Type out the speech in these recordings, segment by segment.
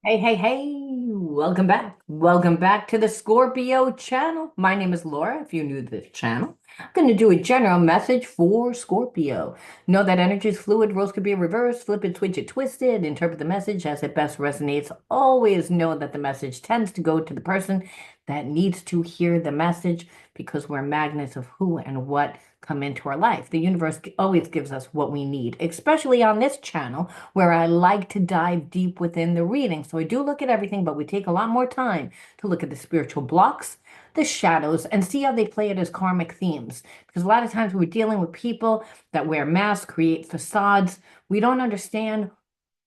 Hey, hey, hey, welcome back. Welcome back to the Scorpio channel. My name is Laura, if you're new to this channel. I'm going to do a general message for Scorpio. Know that energy is fluid, roles could be reversed, flip it, twitch it, twist it, interpret the message as it best resonates. Always know that the message tends to go to the person that needs to hear the message because we're magnets of who and what come into our life. The universe always gives us what we need, especially on this channel where I like to dive deep within the reading. So I do look at everything, but we take a lot more time to look at the spiritual blocks, the shadows, and see how they play it as karmic themes. Because a lot of times we're dealing with people that wear masks, create facades. We don't understand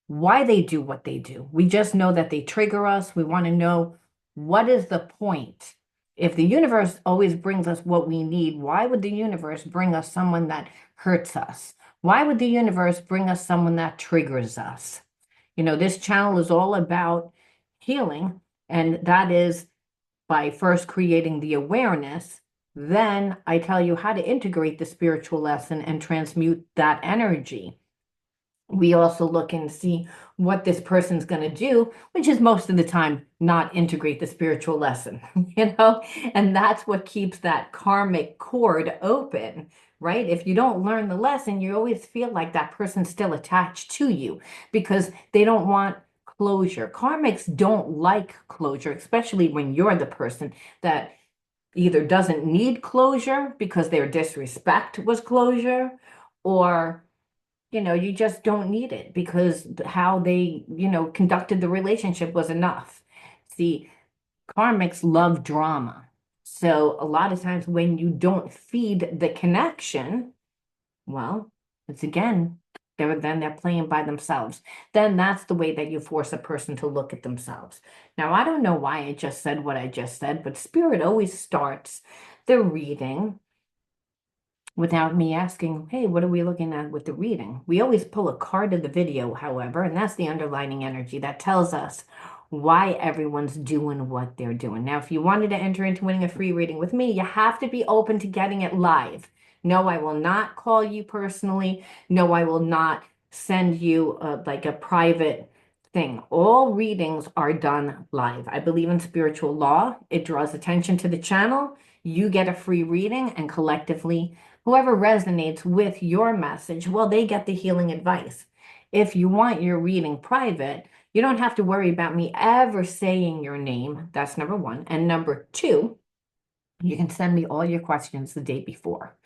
why they do what they do. We just know that they trigger us. We want to know what is the point. If the universe always brings us what we need, why would the universe bring us someone that hurts us? Why would the universe bring us someone that triggers us? This channel is all about healing, and that is by first creating the awareness. Then I tell you how to integrate the spiritual lesson and transmute that energy. We also look and see what this person's going to do, which is most of the time not integrate the spiritual lesson, and that's what keeps that karmic cord open, right? If you don't learn the lesson, you always feel like that person's still attached to you because they don't want closure. Karmics don't like closure, especially when you're the person that either doesn't need closure because their disrespect was closure, or you just don't need it because how they, conducted the relationship was enough. See, karmics love drama. So a lot of times when you don't feed the connection, well, it's again, they're playing by themselves. Then that's the way that you force a person to look at themselves. Now, I don't know why I just said what I just said, but Spirit always starts the reading without me asking, hey, what are we looking at with the reading? We always pull a card of the video, however, and that's the underlining energy that tells us why everyone's doing what they're doing. Now, if you wanted to enter into winning a free reading with me, you have to be open to getting it live. No, I will not call you personally. No, I will not send you like a private thing. All readings are done live. I believe in spiritual law. It draws attention to the channel. You get a free reading, and collectively, whoever resonates with your message, well, they get the healing advice. If you want your reading private, you don't have to worry about me ever saying your name. That's number one. And number two, you can send me all your questions the day before.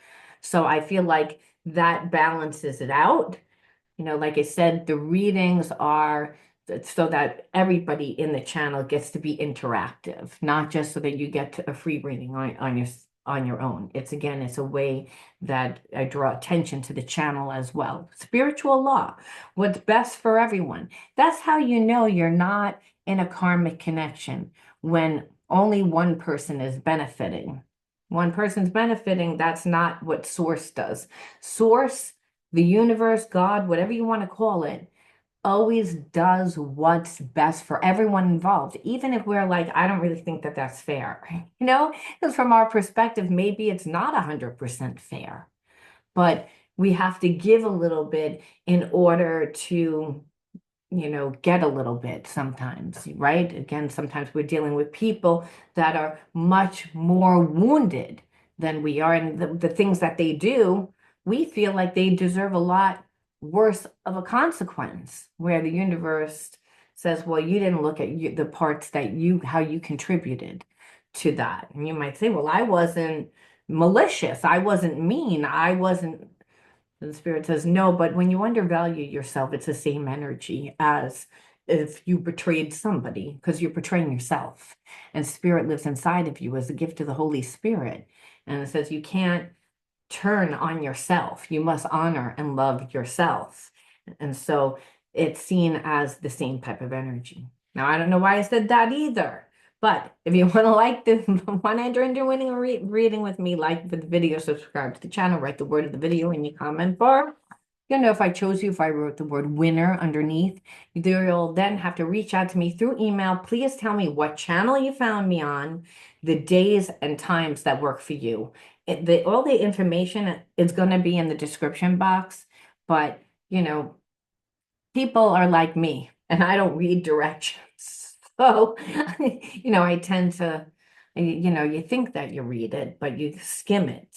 So I feel like that balances it out. Like I said, the readings are so that everybody in the channel gets to be interactive, not just so that you get a free reading on your own. It's a way that I draw attention to the channel as well. Spiritual law, what's best for everyone. That's how you know you're not in a karmic connection when only one person is benefiting. One person's benefiting, that's not what source does. Source, the universe, God, whatever you want to call it, always does what's best for everyone involved, even if we're like, I don't really think that that's fair, because from our perspective, maybe it's not 100% fair, but we have to give a little bit in order to get a little bit sometimes, right? Again, sometimes we're dealing with people that are much more wounded than we are. And the things that they do, we feel like they deserve a lot worse of a consequence, where the universe says, well, you didn't look at the parts how you contributed to that. And you might say, well, I wasn't malicious. I wasn't mean. I wasn't the spirit says, no, but when you undervalue yourself, it's the same energy as if you betrayed somebody because you're betraying yourself. And spirit lives inside of you as a gift of the Holy Spirit. And it says you can't turn on yourself. You must honor and love yourself. And so it's seen as the same type of energy. Now, I don't know why I said that either. But if you want to like this, want to enter into winning a reading with me, like the video, subscribe to the channel, write the word of the video in your comment bar. You'll know if I chose you, if I wrote the word winner underneath. You'll then have to reach out to me through email. Please tell me what channel you found me on, the days and times that work for you. All the information is going to be in the description box, but people are like me and I don't read directions. So, I tend to, you think that you read it, but you skim it.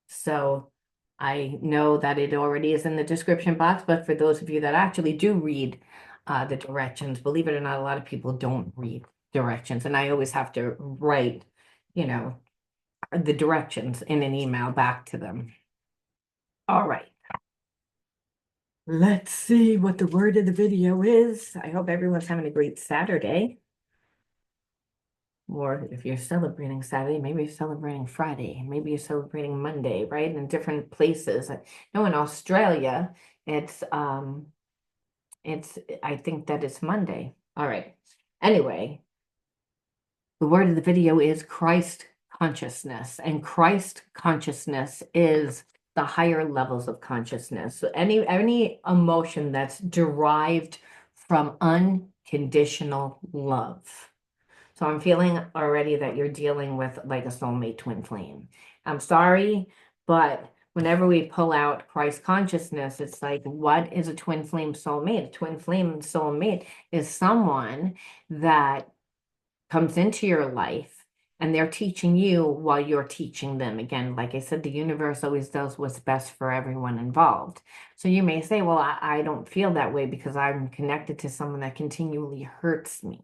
So I know that it already is in the description box, but for those of you that actually do read the directions, believe it or not, a lot of people don't read directions. And I always have to write, you know, the directions in an email back to them. All right. Let's see what the word of the video is. I hope everyone's having a great Saturday. Or if you're celebrating Saturday, maybe you're celebrating Friday, maybe you're celebrating Monday, right? In different places. I know in Australia, it's it's I think that it's Monday. All right. Anyway, the word of the video is Christ consciousness, and Christ consciousness is the higher levels of consciousness. So any emotion that's derived from unconditional love. So I'm feeling already that you're dealing with like a soulmate twin flame. I'm sorry, but whenever we pull out Christ consciousness, it's like, what is a twin flame soulmate? A twin flame soulmate is someone that comes into your life and they're teaching you while you're teaching them. Again, like I said, the universe always does what's best for everyone involved. So you may say, well, I don't feel that way because I'm connected to someone that continually hurts me.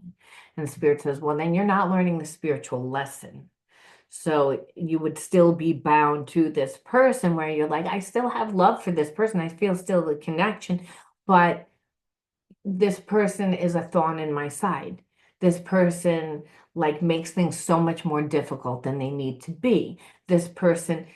And the spirit says, well, then you're not learning the spiritual lesson. So you would still be bound to this person where you're like, I still have love for this person. I feel still the connection, but this person is a thorn in my side. This person like makes things so much more difficult than they need to be. This person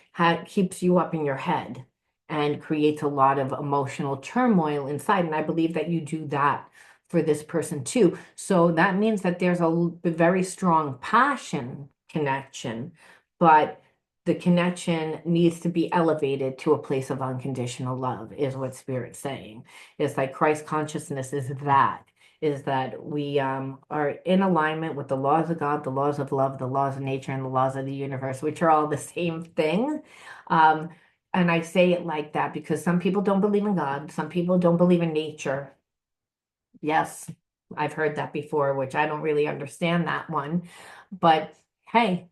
keeps you up in your head and creates a lot of emotional turmoil inside. And I believe that you do that for this person too. So that means that there's a very strong passion connection, but the connection needs to be elevated to a place of unconditional love, is what Spirit's saying. It's like Christ consciousness is that we are in alignment with the laws of God, the laws of love, the laws of nature, and the laws of the universe, which are all the same thing. Um, and I say it like that because some people don't believe in God, some people don't believe in nature. Yes, I've heard that before, which I don't really understand that one. But hey,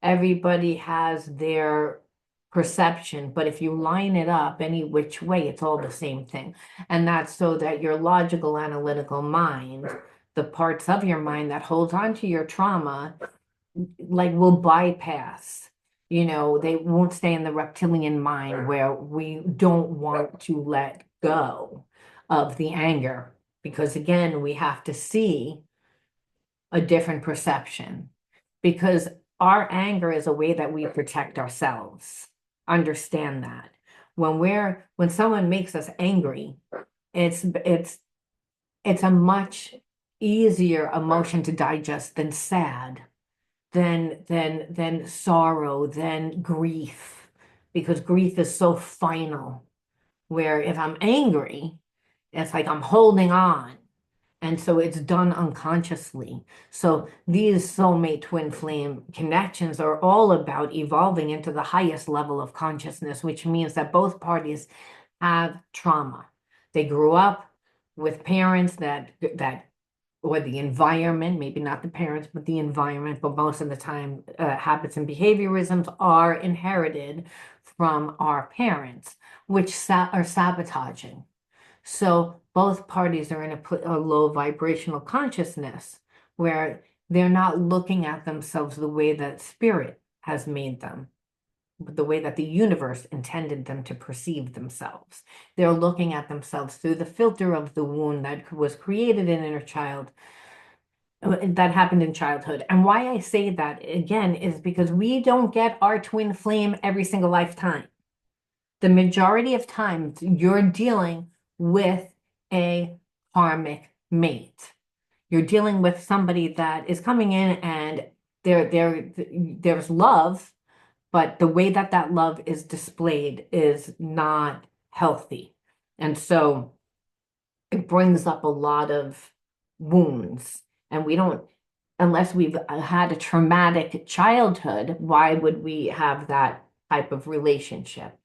everybody has their perception, but if you line it up any which way, it's all the same thing. And that's so that your logical, analytical mind, the parts of your mind that holds on to your trauma, like will bypass. They won't stay in the reptilian mind where we don't want to let go of the anger because again, we have to see a different perception because our anger is a way that we protect ourselves. Understand that. When someone makes us angry, it's a much easier emotion to digest than sad, than sorrow, than grief, because grief is so final. Where if I'm angry, it's like I'm holding on. And so it's done unconsciously. So these soulmate twin flame connections are all about evolving into the highest level of consciousness, which means that both parties have trauma. They grew up with parents that or the environment, maybe not the parents, but the environment, but most of the time, habits and behaviorisms are inherited from our parents, which are sabotaging. So both parties are in a low vibrational consciousness where they're not looking at themselves the way that spirit has made them, but the way that the universe intended them to perceive themselves. They're looking at themselves through the filter of the wound that was created in inner child, that happened in childhood. And why I say that again is because we don't get our twin flame every single lifetime. The majority of times you're dealing with a karmic mate. You're dealing with somebody that is coming in and there's love, but the way that that love is displayed is not healthy. And so it brings up a lot of wounds. And we don't, unless we've had a traumatic childhood, why would we have that type of relationship?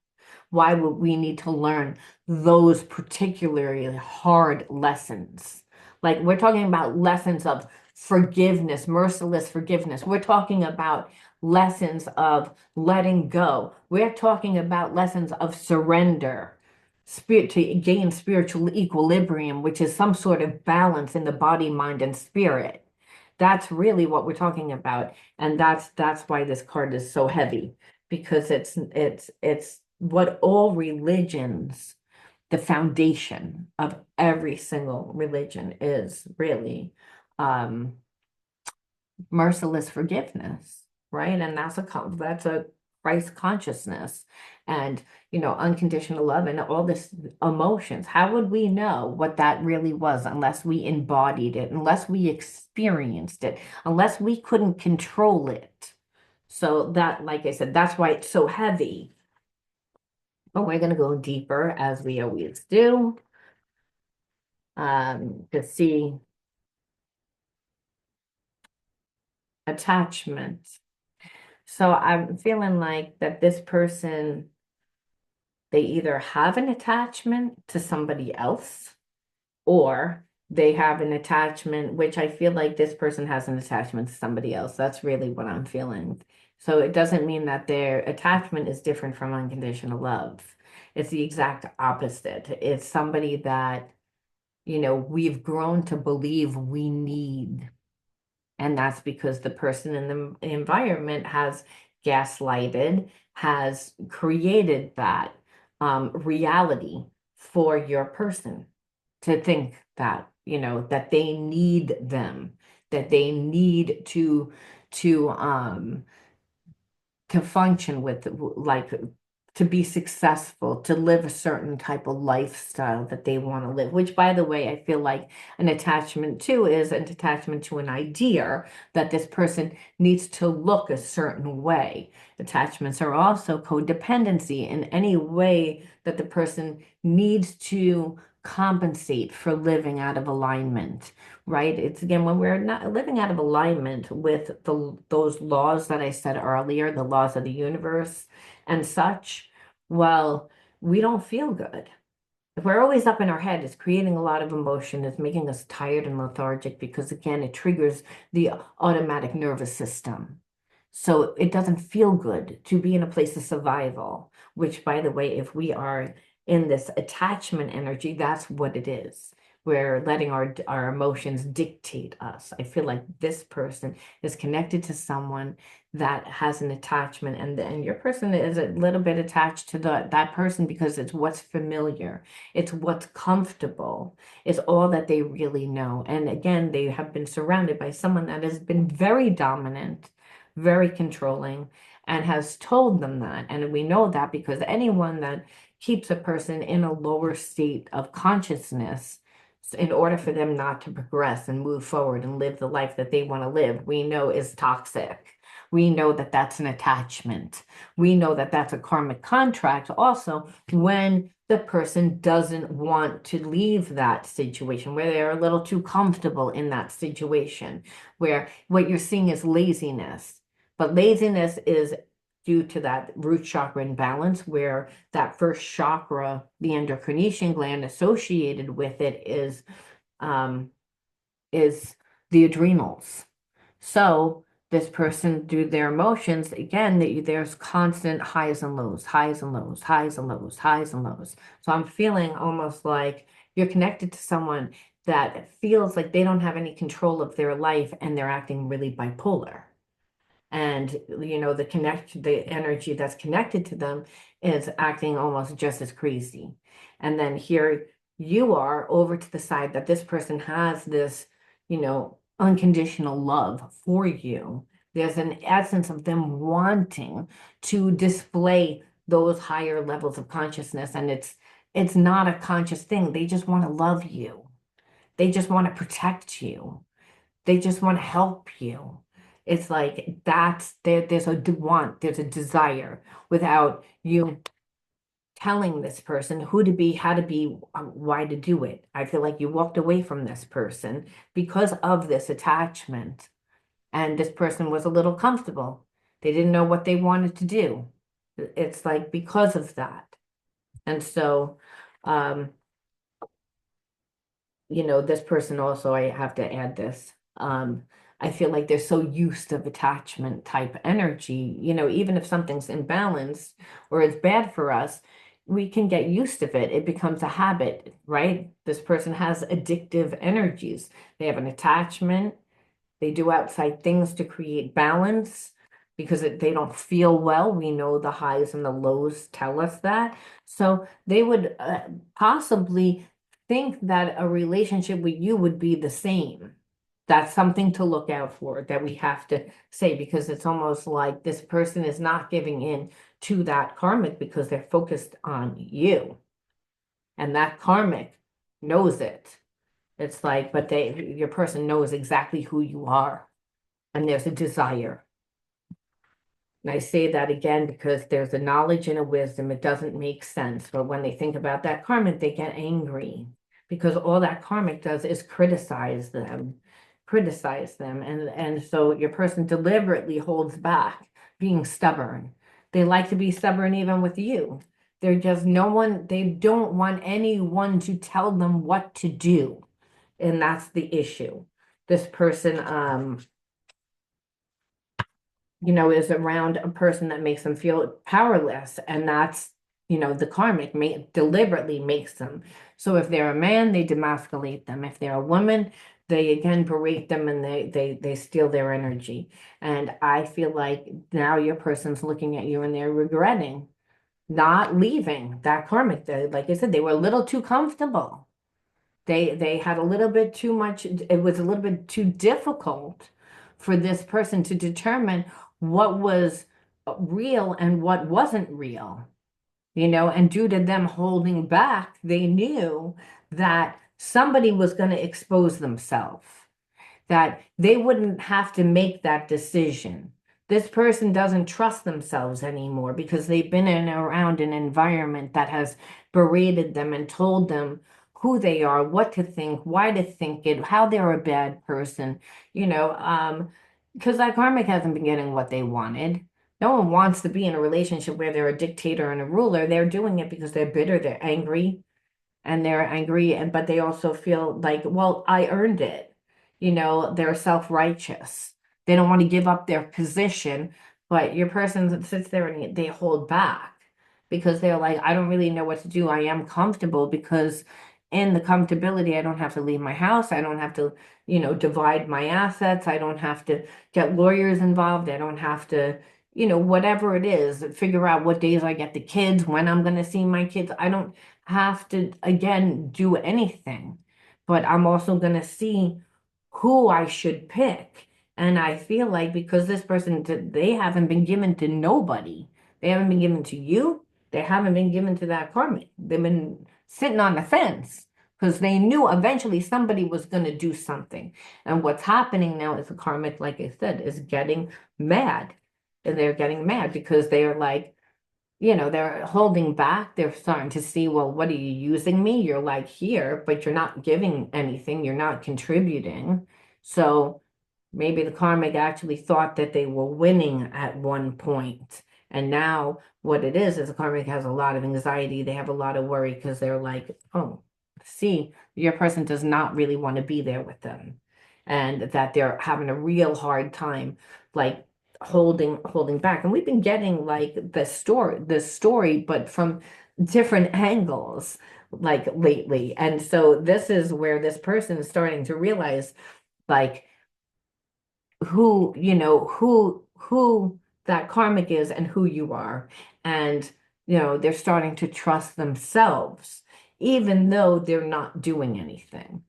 Why would we need to learn those particularly hard lessons? Like we're talking about lessons of forgiveness, merciless forgiveness. We're talking about lessons of letting go. We're talking about lessons of surrender, spirit to gain spiritual equilibrium, which is some sort of balance in the body, mind, and spirit. That's really what we're talking about. And that's why this card is so heavy, because it's what all religions, the foundation of every single religion is really um merciless forgiveness, right? And that's a Christ consciousness, and unconditional love and all this emotions. How would we know what that really was unless we embodied it, unless we experienced it, unless we couldn't control it? So that, like I said, that's why it's so heavy. But we're going to go deeper as we always do, to see attachment. So I'm feeling like that this person, they either have an attachment to somebody else, or they have an attachment, which I feel like this person has an attachment to somebody else. That's really what I'm feeling. So it doesn't mean that their attachment is different from unconditional love. It's the exact opposite. It's somebody that, we've grown to believe we need. And that's because the person in the environment has gaslighted, has created that reality for your person to think that, that they need them, that they need to to function with, like, to be successful, to live a certain type of lifestyle that they want to live, which, by the way, I feel like an attachment to is an attachment to an idea that this person needs to look a certain way. Attachments are also codependency in any way that the person needs to compensate for living out of alignment, right? It's again when we're not living out of alignment with those laws that I said earlier, the laws of the universe and such, well, we don't feel good. If we're always up in our head, it's creating a lot of emotion. It's making us tired and lethargic because, again, it triggers the automatic nervous system. So it doesn't feel good to be in a place of survival, which, by the way, if we are in this attachment energy, that's what it is. We're letting our emotions dictate us. I feel like this person is connected to someone that has an attachment, and your person is a little bit attached to that person because it's what's familiar, it's what's comfortable, it's all that they really know. And again, they have been surrounded by someone that has been very dominant, very controlling, and has told them that. And we know that because anyone that keeps a person in a lower state of consciousness, in order for them not to progress and move forward and live the life that they want to live, we know is toxic. We know that that's an attachment. We know that that's a karmic contract also when the person doesn't want to leave that situation, where they're a little too comfortable in that situation, where what you're seeing is laziness. But laziness is due to that root chakra imbalance, where that first chakra, the endocrine gland associated with it, um, is the adrenals. So this person, through their emotions, again, there's constant highs and lows, highs and lows, highs and lows, highs and lows. So I'm feeling almost like you're connected to someone that feels like they don't have any control of their life and they're acting really bipolar. And the energy that's connected to them is acting almost just as crazy. And then here you are over to the side that this person has this, unconditional love for you. There's an essence of them wanting to display those higher levels of consciousness, and it's not a conscious thing. They just want to love you. They just want to protect you. They just want to help you. It's like there's a want, there's a desire without you telling this person who to be, how to be, why to do it. I feel like you walked away from this person because of this attachment. And this person was a little comfortable. They didn't know what they wanted to do. It's like because of that. And so, um, this person also, I have to add this. I feel like they're so used to attachment type energy, even if something's imbalanced or it's bad for us, we can get used to it. It becomes a habit, right? This person has addictive energies. They have an attachment. They do outside things to create balance because they don't feel well. We know the highs and the lows tell us that. So they would possibly think that a relationship with you would be the same. That's something to look out for that we have to say because it's almost like this person is not giving in to that karmic because they're focused on you. And that karmic knows it. It's like, but your person knows exactly who you are and there's a desire. And I say that again because there's a knowledge and a wisdom. It doesn't make sense. But when they think about that karmic, they get angry because all that karmic does is criticize them, criticize them. And so your person deliberately holds back, being stubborn. They like to be stubborn even with you. They're just no one, they don't want anyone to tell them what to do. And that's the issue. This person, is around a person that makes them feel powerless. And that's, the karmic deliberately makes them. So if they're a man, they demasculate them. If they're a woman, they again berate them and they steal their energy. And I feel like now your person's looking at you and they're regretting not leaving that karmic. Like I said, they were a little too comfortable. They had a little bit too much, it was a little bit too difficult for this person to determine what was real and what wasn't real, and due to them holding back, they knew that somebody was going to expose themselves, that they wouldn't have to make that decision. This person doesn't trust themselves anymore because they've been in around an environment that has berated them and told them who they are, what to think, why to think it, how they're a bad person, because that karmic hasn't been getting what they wanted. No one wants to be in a relationship where they're a dictator and a ruler. They're doing it because they're bitter, they're angry, but they also feel like, well, I earned it. They're self-righteous. They don't want to give up their position, but your person sits there and they hold back because they're like, I don't really know what to do. I am comfortable because in the comfortability, I don't have to leave my house. I don't have to, divide my assets. I don't have to get lawyers involved. I don't have to, whatever it is, figure out what days I get the kids, when I'm going to see my kids. I don't have to, again, do anything, but I'm also going to see who I should pick. And I feel like because this person, they haven't been given to nobody. They haven't been given to you. They haven't been given to that karmic. They've been sitting on the fence because they knew eventually somebody was going to do something. And what's happening now is the karmic, like I said, is getting mad. And they're getting mad because they're like, they're holding back. They're starting to see, well, what are you using me? You're like here, but you're not giving anything. You're not contributing. So maybe the karmic actually thought that they were winning at one point. And now what it is the karmic has a lot of anxiety. They have a lot of worry because they're like, oh, see, your person does not really want to be there with them. And that they're having a real hard time, like holding back. And we've been getting like the story, but from different angles, like lately. And so this is where this person is starting to realize like who that karmic is and who you are. And, they're starting to trust themselves, even though they're not doing anything.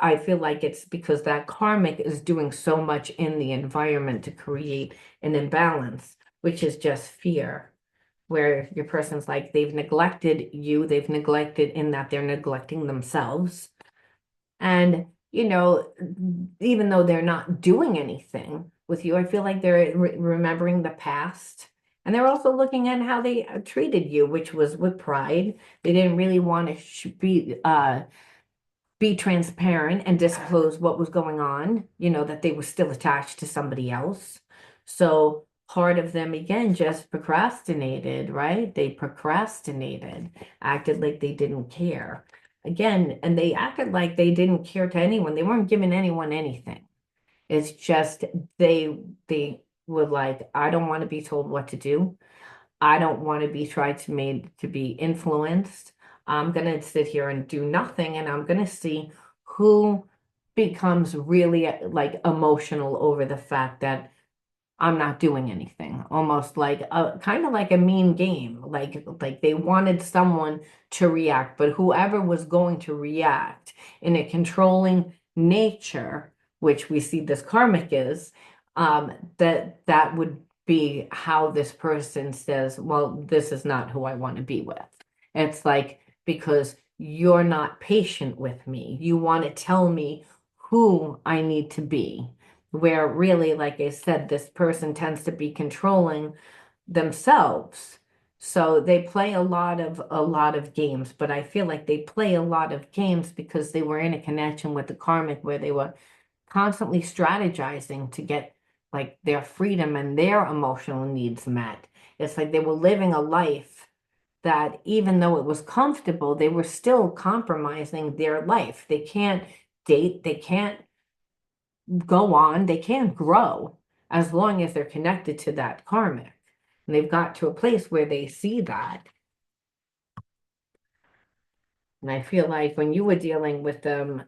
I feel like it's because that karmic is doing so much in the environment to create an imbalance, which is just fear, where your person's like, they've neglected you, they've neglected in that they're neglecting themselves. And, even though they're not doing anything with you, I feel like they're remembering the past. And they're also looking at how they treated you, which was with pride. They didn't really want to be transparent and disclose what was going on, that they were still attached to somebody else. So part of them, again, just procrastinated, right? They procrastinated, acted like they didn't care. again, and they acted like they didn't care to anyone. They weren't giving anyone anything. It's just they were like, I don't want to be told what to do. I don't want to be tried to made to be influenced. I'm gonna sit here and do nothing, and I'm gonna see who becomes really like emotional over the fact that I'm not doing anything. Almost like a kind of like a mean game. Like they wanted someone to react, but whoever was going to react in a controlling nature, which we see this karmic is, that would be how this person says, well, this is not who I want to be with. It's like because you're not patient with me. You want to tell me who I need to be, where really, like I said, this person tends to be controlling themselves. So they play a lot of games, but I feel like they play a lot of games because they were in a connection with the karmic where they were constantly strategizing to get like their freedom and their emotional needs met. It's like they were living a life that even though it was comfortable, they were still compromising their life. They can't date, they can't go on, they can't grow as long as they're connected to that karmic. And they've got to a place where they see that. And I feel like when you were dealing with them,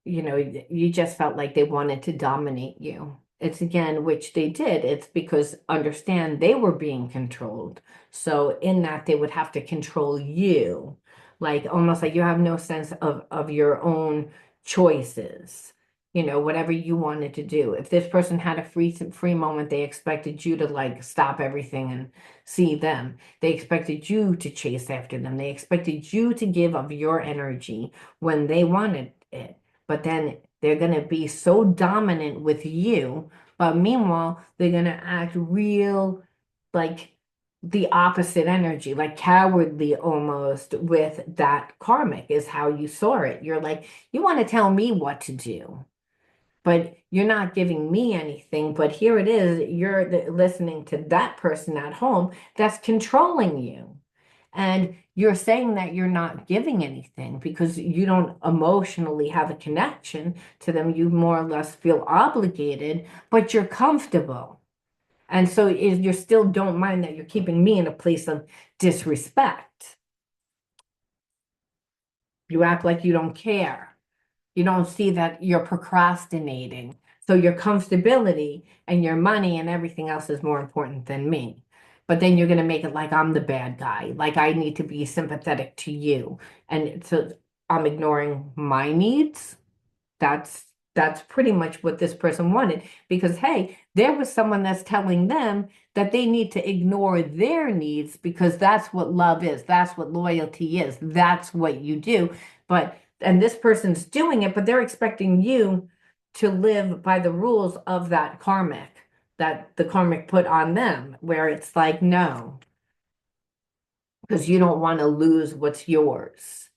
you just felt like they wanted to dominate you. It's again, which they did. It's because understand they were being controlled. So in that they would have to control you, like almost like you have no sense of your own choices. Whatever you wanted to do. If this person had a free moment, they expected you to like stop everything and see them. They expected you to chase after them. They expected you to give of your energy when they wanted it, but then they're going to be so dominant with you. But meanwhile, they're going to act real like the opposite energy, like cowardly almost with that karmic is how you saw it. You're like, you want to tell me what to do, but you're not giving me anything. But here it is, you're listening to that person at home that's controlling you. And you're saying that you're not giving anything because you don't emotionally have a connection to them. You more or less feel obligated, but you're comfortable. And so you still don't mind that you're keeping me in a place of disrespect. You act like you don't care. You don't see that you're procrastinating. So your comfortability and your money and everything else is more important than me. But then you're going to make it like I'm the bad guy, like I need to be sympathetic to you. And so I'm ignoring my needs. That's pretty much what this person wanted because hey, there was someone that's telling them that they need to ignore their needs because that's what love is, that's what loyalty is, that's what you do. But and this person's doing it, but they're expecting you to live by the rules of that karmic that the karmic put on them, where it's like no, because you don't want to lose what's yours.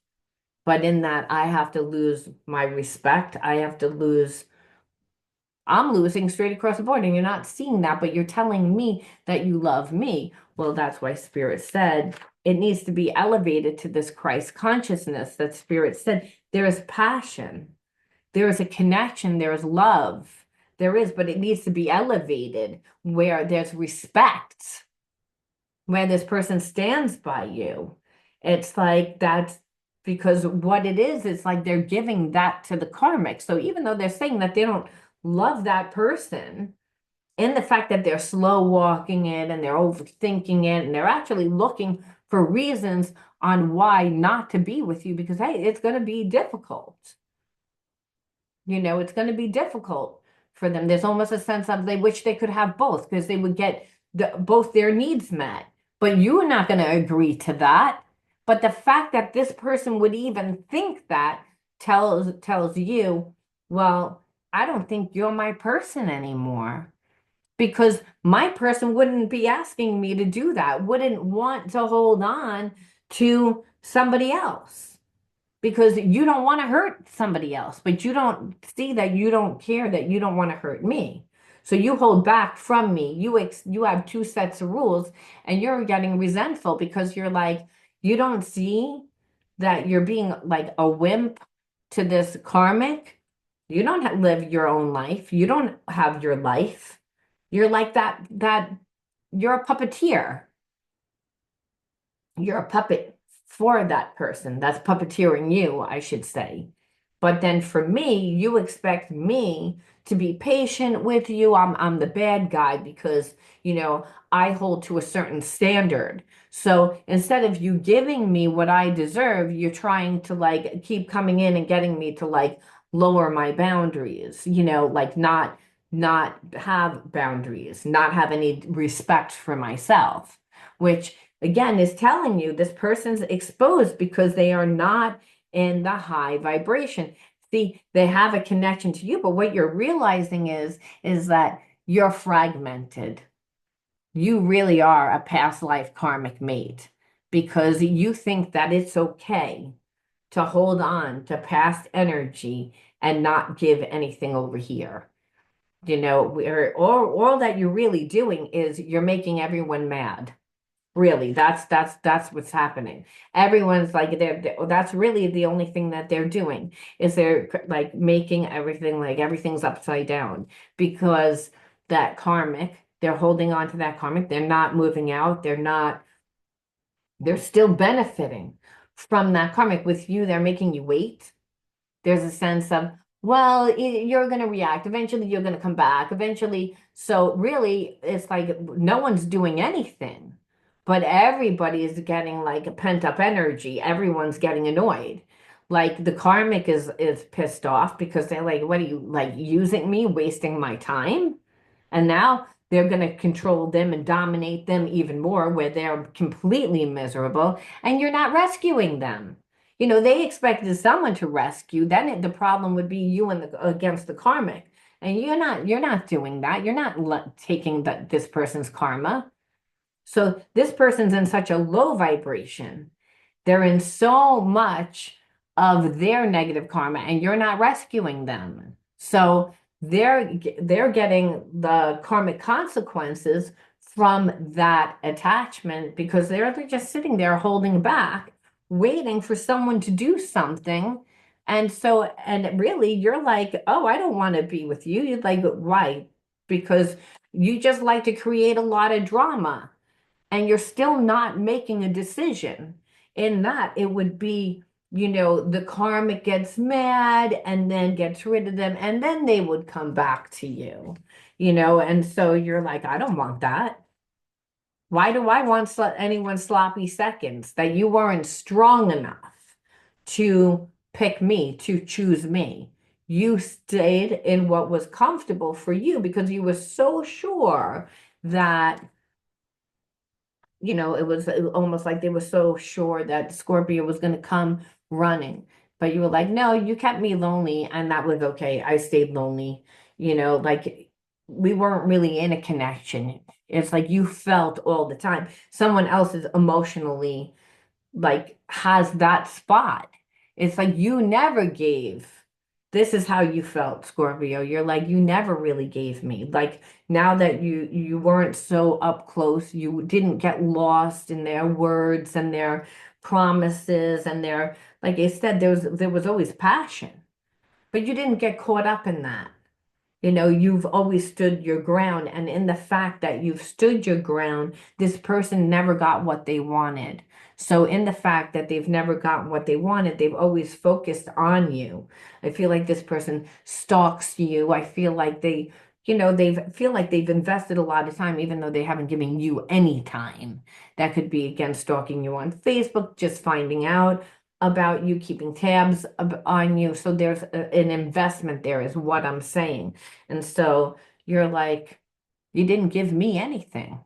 But in that, I have to lose my respect. I'm losing straight across the board, and you're not seeing that, but you're telling me that you love me. Well, that's why Spirit said it needs to be elevated to this Christ consciousness that Spirit said there is passion, there is a connection, there is love, there is, but it needs to be elevated where there's respect, where this person stands by you. It's like that's because what it is, it's like they're giving that to the karmic. So even though they're saying that they don't love that person, in the fact that they're slow walking it and they're overthinking it and they're actually looking for reasons on why not to be with you because hey, it's going to be difficult. It's going to be difficult for them. There's almost a sense of they wish they could have both because they would get both their needs met. But you're not going to agree to that. But the fact that this person would even think that tells you, well, I don't think you're my person anymore. Because my person wouldn't be asking me to do that, wouldn't want to hold on to somebody else because you don't want to hurt somebody else, but you don't see that you don't care that you don't want to hurt me. So you hold back from me. You have two sets of rules and you're getting resentful because you're like, you don't see that you're being like a wimp to this karmic. You don't live your own life. You don't have your life. You're like that you're a puppeteer. You're a puppet for that person that's puppeteering you, I should say. But then for me, you expect me to be patient with you. I'm the bad guy because, I hold to a certain standard. So instead of you giving me what I deserve, you're trying to like keep coming in and getting me to like lower my boundaries, like not have boundaries, not have any respect for myself, which again is telling you this person's exposed because they are not in the high vibration. See, they have a connection to you, but what you're realizing is that you're fragmented. You really are a past life karmic mate because you think that it's okay to hold on to past energy and not give anything over here. Where all that you're really doing is you're making everyone mad. Really, that's what's happening. Everyone's like that's really the only thing that they're doing is they're like making everything like everything's upside down because that karmic, they're holding on to that karmic. They're not moving out. They're still benefiting from that karmic. With you, they're making you wait. There's a sense of, well, you're going to react. Eventually, you're going to come back. Eventually. So, really, it's like no one's doing anything, but everybody is getting like a pent up energy. Everyone's getting annoyed. Like the karmic is pissed off because they're like, what are you like using me, wasting my time? And now they're going to control them and dominate them even more, where they're completely miserable and you're not rescuing them. They expected someone to rescue. Then the problem would be you and against the karmic. And you're not doing that. You're not taking this person's karma. So this person's in such a low vibration. They're in so much of their negative karma and you're not rescuing them. So they're getting the karmic consequences from that attachment because they're just sitting there holding back, waiting for someone to do something. And really you're like, oh, I don't want to be with you. You're like, why? Because you just like to create a lot of drama and you're still not making a decision. In that, it would be, the karmic gets mad and then gets rid of them, and then they would come back to you. And so you're like, I don't want that. Why do I want anyone sloppy seconds? That you weren't strong enough to pick me, to choose me. You stayed in what was comfortable for you because you were so sure that it was almost like they were so sure that Scorpio was going to come running. But you were like, no, you kept me lonely, and that was okay. I stayed lonely. Like we weren't really in a connection. It's like you felt all the time. Someone else is emotionally like has that spot. It's like you never gave. This is how you felt, Scorpio. You're like you never really gave me. Like now that you weren't so up close, you didn't get lost in their words and their promises and their like I said, there was always passion, but you didn't get caught up in that. You've always stood your ground, and in the fact that you've stood your ground, this person never got what they wanted. So, in the fact that they've never gotten what they wanted, they've always focused on you. I feel like this person stalks you. I feel like they've invested a lot of time, even though they haven't given you any time. That could be again stalking you on Facebook, just finding out about you, keeping tabs on you. So there's an investment there, is what I'm saying. And so you're like, you didn't give me anything.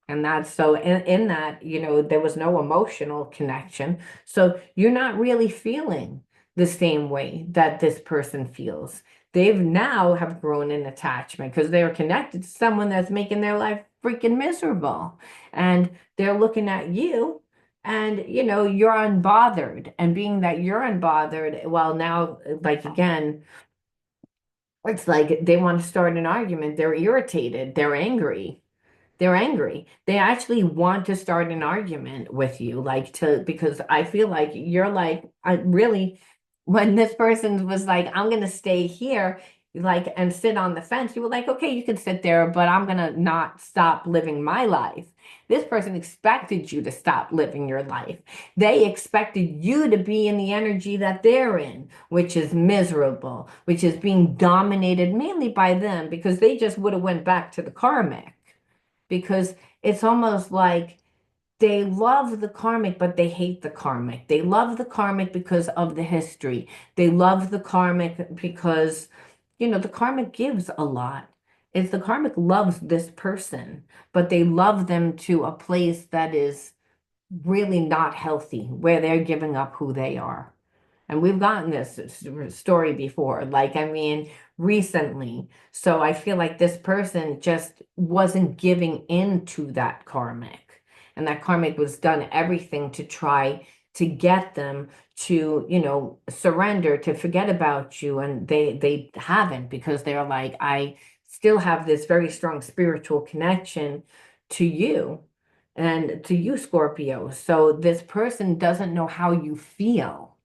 And that's so in that, there was no emotional connection. So you're not really feeling the same way that this person feels. They've now have grown in attachment because they're connected to someone that's making their life freaking miserable. And they're looking at you and you're unbothered. And being that you're unbothered, well, now, like again, it's like they want to start an argument. They're irritated. They're angry. They're angry. They actually want to start an argument with you, like to, because I feel like you're like, I really, when this person was like, I'm gonna stay here, like, and sit on the fence, you were like, okay, you can sit there, but I'm gonna not stop living my life. This person expected you to stop living your life. They expected you to be in the energy that they're in, which is miserable, which is being dominated mainly by them because they just would have went back to the karmic, because it's almost like they love the karmic, but they hate the karmic. They love the karmic because of the history. They love the karmic because, the karmic gives a lot. It's the karmic loves this person, but they love them to a place that is really not healthy, where they're giving up who they are. And we've gotten this story before, like, I mean, recently. So I feel like this person just wasn't giving in to that karmic. And that karmic was done everything to try to get them to, surrender, to forget about you. And they haven't, because they're like, I still have this very strong spiritual connection to you and to you, Scorpio. So this person doesn't know how you feel.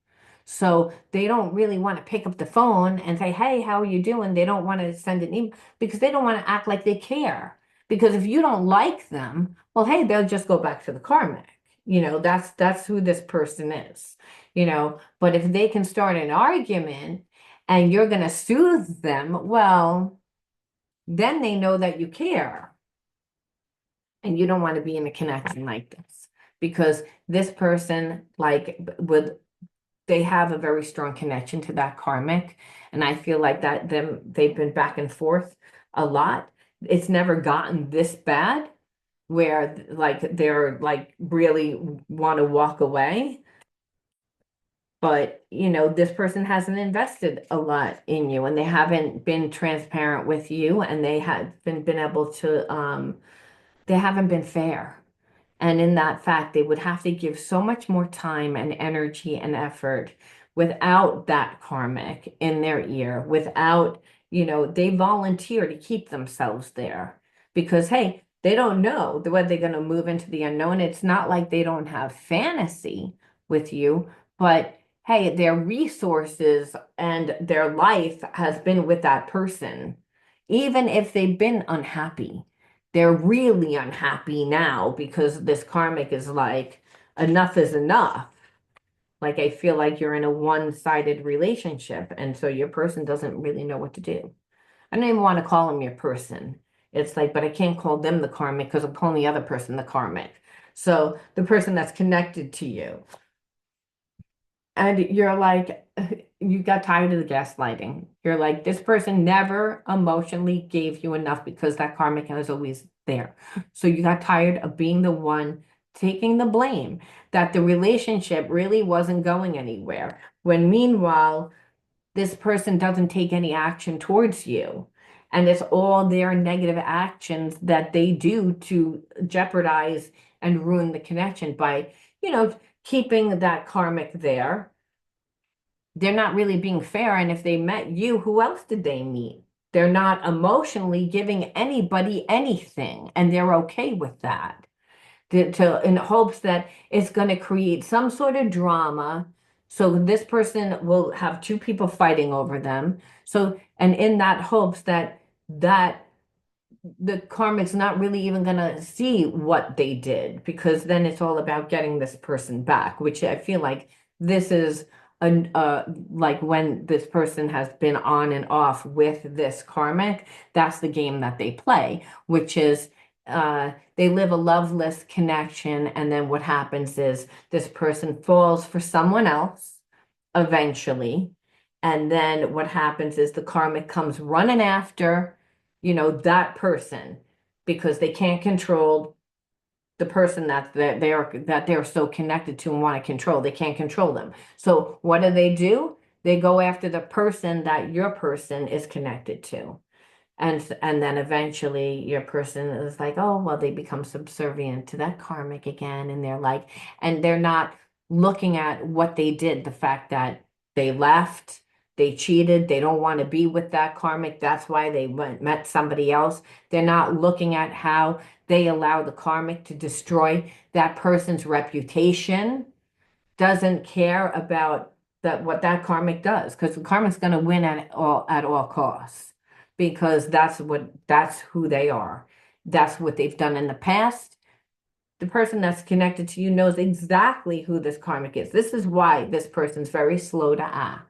So they don't really want to pick up the phone and say, hey, how are you doing? They don't want to send an email because they don't want to act like they care. Because if you don't like them, well, hey, they'll just go back to the karmic. That's who this person is. But if they can start an argument and you're going to soothe them, well, then they know that you care. And you don't want to be in a connection like this, because this person, like, with they have a very strong connection to that karmic. And I feel like that they've been back and forth a lot. It's never gotten this bad where like they're like really want to walk away. But this person hasn't invested a lot in you, and they haven't been transparent with you, and they have been able to they haven't been fair. And in that fact, they would have to give so much more time and energy and effort without that karmic in their ear, without, they volunteer to keep themselves there because, hey, they don't know whether they're going to move into the unknown. It's not like they don't have fantasy with you, but hey, their resources and their life has been with that person, even if they've been unhappy. They're really unhappy now because this karmic is like, enough is enough. Like, I feel like you're in a one-sided relationship, and so your person doesn't really know what to do. I don't even want to call them your person. It's like, but I can't call them the karmic because I'm calling the other person the karmic. So the person that's connected to you. And you're like, you got tired of the gaslighting. You're like, this person never emotionally gave you enough because that karmic is always there. So you got tired of being the one taking the blame, that the relationship really wasn't going anywhere. When meanwhile, this person doesn't take any action towards you. And it's all their negative actions that they do to jeopardize and ruin the connection by, keeping that karmic there. They're not really being fair. And if they met you, who else did they meet? They're not emotionally giving anybody anything, and they're okay with that. In hopes that it's going to create some sort of drama. So this person will have two people fighting over them. So, and in that hopes that the karmic's not really even going to see what they did, because then it's all about getting this person back, which I feel like this is like when this person has been on and off with this karmic, that's the game that they play, which is they live a loveless connection, and then what happens is this person falls for someone else eventually. And then what happens is the karmic comes running after, that person, because they can't control the person that they're so connected to and want to control. They can't control them. So what do? They go after the person that your person is connected to. And then eventually your person is like, oh, well, they become subservient to that karmic again. And they're like, and they're not looking at what they did, the fact that they left, They cheated. They don't want to be with that karmic. That's why they met somebody else. They're not looking at how they allow the karmic to destroy that person's reputation, doesn't care about that what that karmic does, because the karmic's going to win at all costs, because that's who they are. That's what they've done in the past. The person that's connected to you knows exactly who this karmic is. This is why this person's very slow to act.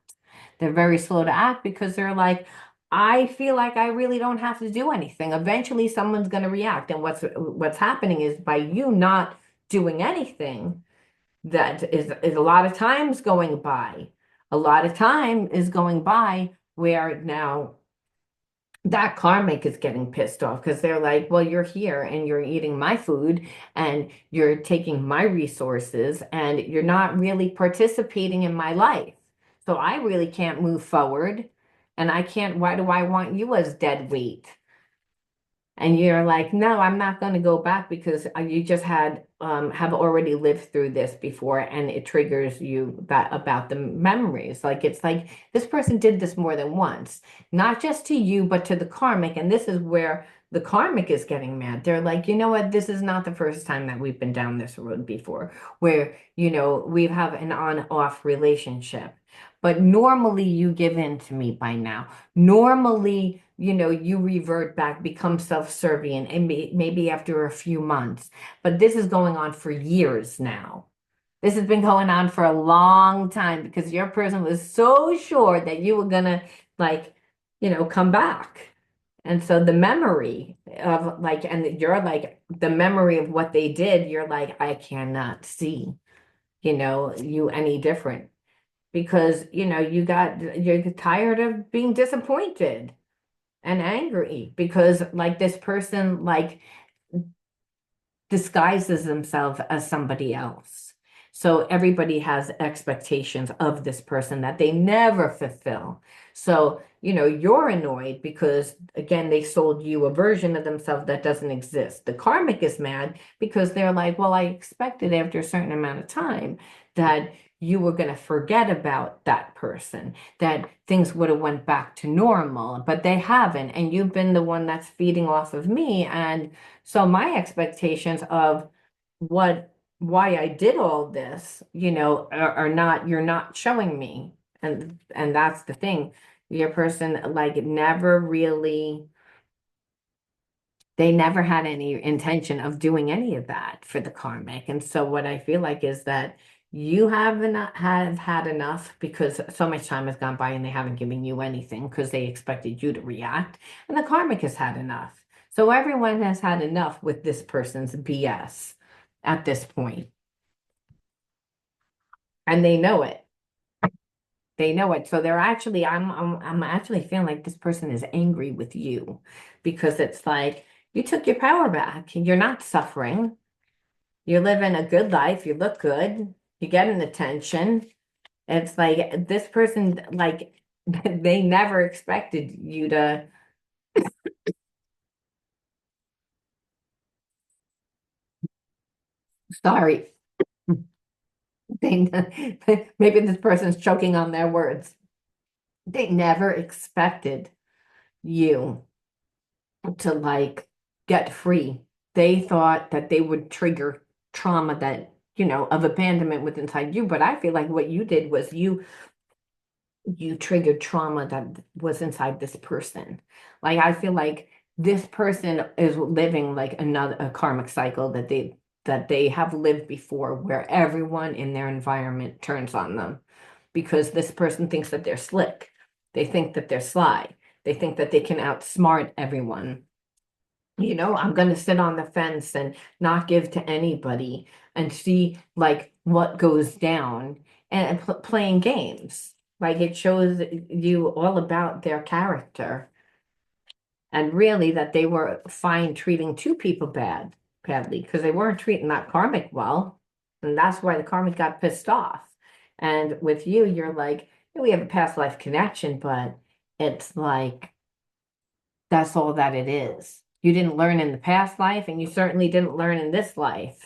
They're very slow to act because they're like, I feel like I really don't have to do anything. Eventually someone's going to react. And what's happening is, by you not doing anything, that is a lot of times going by. A lot of time is going by where now that karmic is getting pissed off, because they're like, well, you're here and you're eating my food and you're taking my resources and you're not really participating in my life. So I really can't move forward, and I can't, why do I want you as dead weight? And you're like, no, I'm not going to go back, because you just have already lived through this before, and it triggers you that about the memories. Like, it's like this person did this more than once, not just to you, but to the karmic. And this is where the karmic is getting mad. They're like, you know what? This is not the first time that we've been down this road before, where, we have an on-off relationship. But normally you give in to me by now. Normally, you revert back, become self-serving, and maybe after a few months. But this is going on for years now. This has been going on for a long time, because your person was so sure that you were gonna, like, come back. And so the memory of, like, and you're like, the memory of what they did, you're like, I cannot see, you any different, because, you're tired of being disappointed and angry, because, like, this person, like, disguises themselves as somebody else. So everybody has expectations of this person that they never fulfill. So, you're annoyed because, again, they sold you a version of themselves that doesn't exist. The karmic is mad because they're like, well, I expected after a certain amount of time that you were going to forget about that person, that things would have went back to normal, but they haven't. And you've been the one that's feeding off of me. And so my expectations of why I did all this, are not, you're not showing me. And that's the thing. Your person, like, never really, they never had any intention of doing any of that for the karmic. And so what I feel like is that you have had enough, because so much time has gone by and they haven't given you anything because they expected you to react. And the karmic has had enough. So everyone has had enough with this person's BS at this point. And they know it. They know it. So they're actually, I'm actually feeling like this person is angry with you, because it's like, you took your power back. You're not suffering. You're living a good life. You look good. You're getting attention. It's like this person, like, they never expected you to, sorry, they, maybe this person's choking on their words. They never expected you to, like, get free. They thought that they would trigger trauma that, of abandonment with inside you. But I feel like what you did was you triggered trauma that was inside this person. Like, I feel like this person is living like a karmic cycle that they have lived before, where everyone in their environment turns on them, because this person thinks that they're slick. They think that they're sly. They think that they can outsmart everyone. I'm going to sit on the fence and not give to anybody and see, like, what goes down, and playing games. Like, it shows you all about their character, and really that they were fine treating two people badly, because they weren't treating that karmic well. And that's why the karmic got pissed off. And with you, you're like, "Yeah, we have a past life connection," but it's like, that's all that it is. You didn't learn in the past life, and you certainly didn't learn in this life.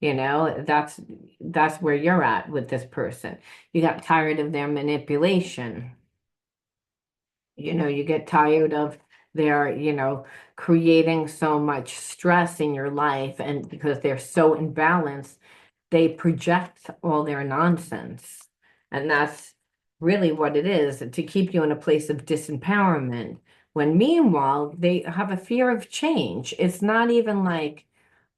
That's where you're at with this person. You got tired of their manipulation. You get tired of their, creating so much stress in your life, and because they're so imbalanced, they project all their nonsense. And that's really what it is, to keep you in a place of disempowerment. When meanwhile, they have a fear of change. It's not even like,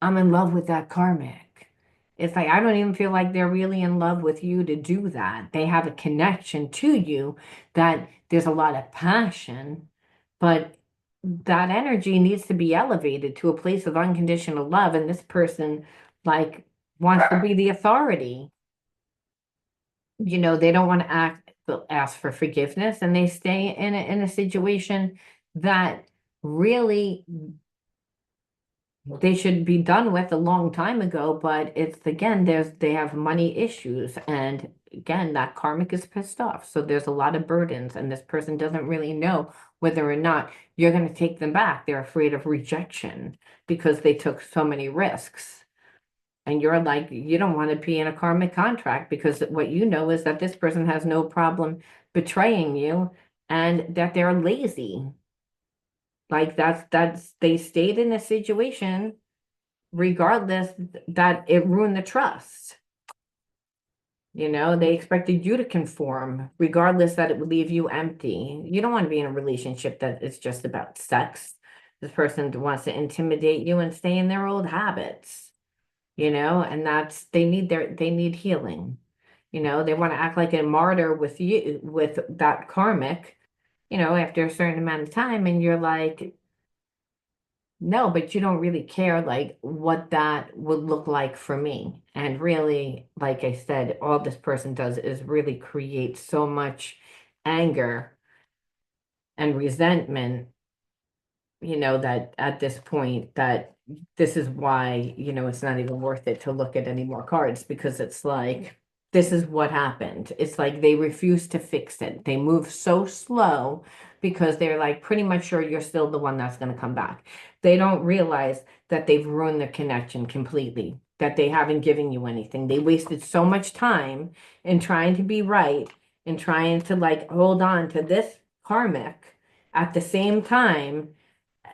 I'm in love with that karmic. It's like, I don't even feel like they're really in love with you to do that. They have a connection to you, that there's a lot of passion, but that energy needs to be elevated to a place of unconditional love. And this person, like, wants to be the authority. They don't want to ask for forgiveness, and they stay in a situation that really they should be done with a long time ago. But it's, again, they have money issues, and again, that karmic is pissed off. So there's a lot of burdens, and this person doesn't really know whether or not you're going to take them back. They're afraid of rejection because they took so many risks. And you're like, you don't want to be in a karmic contract, because what you know is that this person has no problem betraying you, and that they're lazy. Like, they stayed in a situation regardless, that it ruined the trust. They expected you to conform regardless, that it would leave you empty. You don't want to be in a relationship that is just about sex. This person wants to intimidate you and stay in their old habits, and they need healing. They want to act like a martyr with you, with that karmic, after a certain amount of time, and you're like, no, but you don't really care, like, what that would look like for me. And really, like I said, all this person does is really create so much anger and resentment, that at this point, that this is why, it's not even worth it to look at any more cards, because it's like, this is what happened. It's like they refuse to fix it. They move so slow because they're like pretty much sure you're still the one that's going to come back. They don't realize that they've ruined the connection completely, that they haven't given you anything. They wasted so much time in trying to be right and trying to, like, hold on to this karmic at the same time.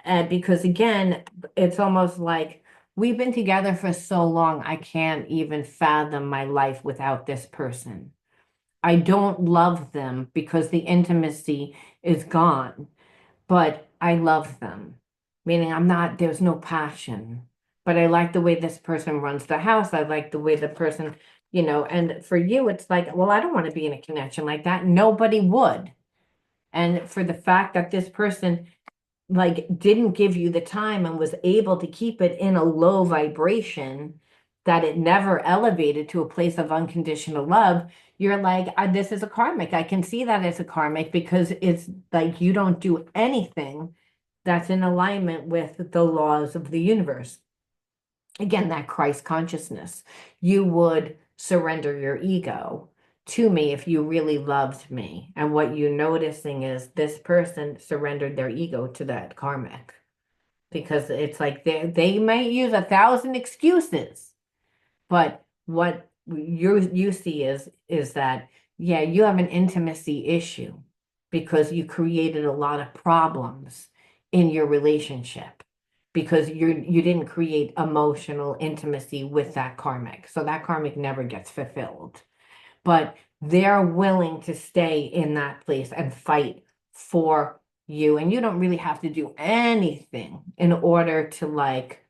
And because, again, it's almost like, we've been together for so long, I can't even fathom my life without this person. I don't love them because the intimacy is gone, but I love them. Meaning, there's no passion, but I like the way this person runs the house. I like the way the person, and for you, it's like, well, I don't want to be in a connection like that. Nobody would. And for the fact that this person, like, didn't give you the time and was able to keep it in a low vibration, that it never elevated to a place of unconditional love, you're like, this is a karmic. I can see that as a karmic, because it's like you don't do anything that's in alignment with the laws of the universe. Again, that Christ consciousness. You would surrender your ego to me if you really loved me. And what you're noticing is this person surrendered their ego to that karmic, because it's like they might use 1,000 excuses, but what you see is that, yeah, you have an intimacy issue because you created a lot of problems in your relationship, because you didn't create emotional intimacy with that karmic. So that karmic never gets fulfilled. But they're willing to stay in that place and fight for you. And you don't really have to do anything in order to, like,